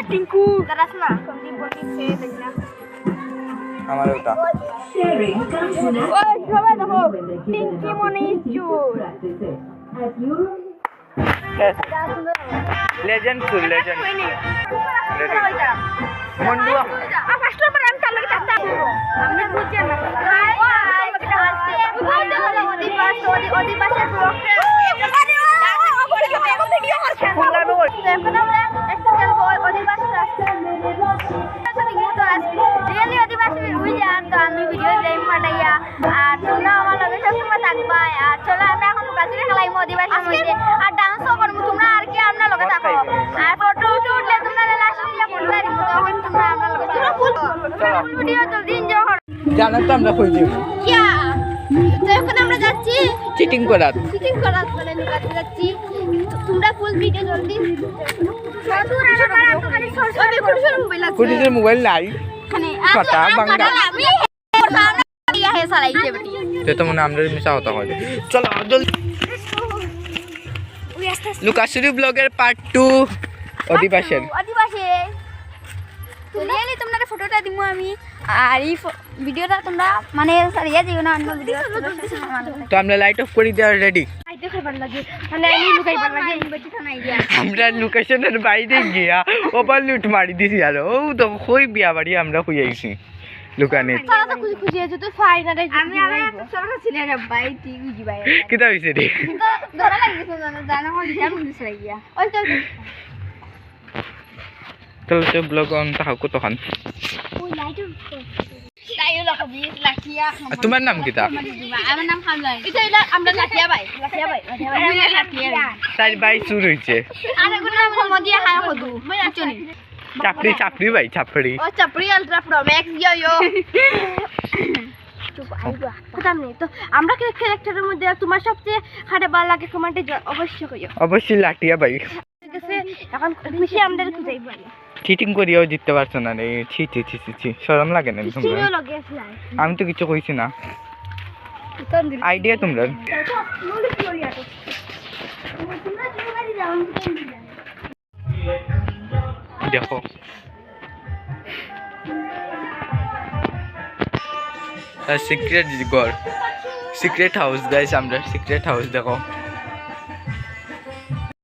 টিঙ্কু দাঁড়াস না সন্দীপ বলছি সে দেখনা আমার ওটা ওই সবাই দেখো টিঙ্কি মনে চুর লেজেন্ড টু লেজেন্ড মন্ডু ফার্স্ট পর আমি চালু করতে আমি বুঝছি না অধিবাসের ব্লকটা ভিডিও করছে এখন আমরা একটা খেলবো অধিবাসী রিয়েলি অধিবাসী হয়ে যান তো আমি ভিডিও গেম পাঠাইয়া আর তোমরা আমার লগে সবসময় থাকবা আর চলো আমরা এখন বাসিরে খেলাইমো অধিবাসীর মধ্যে আর ডান্সও করবো তোমরা আর কি আমরা লগে থাকো আর ফটো উঠলে তোমরা লাস্ট দিয়ে ফটো দিব তখন তোমরা আমরা লগে চলো ফুল ভিডিও জলদি এনজয় করো জানো তো আমরা কই যাব কিয়া তো এখন আমরা যাচ্ছি চিটিং করার মানে লুকাতে যাচ্ছি তোমরা ফুল ভিডিও জলদি কুটিদের মোবাইল নাই কথা বাংলা তো মনে আমরা মিশা হতা হয় চলো জলদি লুকাশুরি ব্লগের পার্ট 2 অধিবাসের রিয়েলি তোমরা ফটোটা দিমু আমি আর এই ভিডিওটা তোমরা মানে সারিয়া দিও না অন্য ভিডিও তো আমরা লাইট অফ করে দেওয়ার রেডি আইতে খাবার লাগে মানে আমি লুকাইবার লাগে এই বেটি থানাই দিয়া আমরা লোকেশনের বাইরে গিয়া ওভার লুট মারি দিছি আর ও তো কই বিয়া বাড়ি আমরা কই আইছি লুকানে সারা তো খুশি খুশি আছে তো ফাইনালে আমি তো সরকা ছিল রে ভাই তুই বুঝি ভাই কিটা হইছে রে ধরা লাগিছে জানা হল দিটা পুলিশ লাগিয়া ওই তো চলো তো ব্লগ অন তাহাও কতক্ষণ ওই লাইট তাইও লাগাবি লাখিয়া তোমার নাম কিটা আমার নাম খামলাই এটা আমরা লাখিয়া ভাই তাই ভাই চুর হইছে আর কোন নাম মদিয়া খায় কদু মই আচনি চাপড়ি চাপড়ি ভাই চাপড়ি ও চাপড়ি আলট্রা প্রো ম্যাক্স ইয়ো চুপ আইবা কথা নেই তো আমরা ক্যারেক্টারের মধ্যে তোমার সবচেয়ে খারাপ ভালো লাগে কমেন্টে অবশ্যই কইও অবশ্যই লাটিয়া ভাই এখন খুশি আমাদের খুঁজাইবা চিটিং করিও জিততে পারছো না রে ছি ছি ছি ছি শরম লাগে না তোমরা সিনিও লগে আছে আমি তো কিছু কইছি না আইডিয়া তোমরা দেখো সিক্রেট ঘর সিক্রেট হাউস গাইস আমরা সিক্রেট হাউস দেখো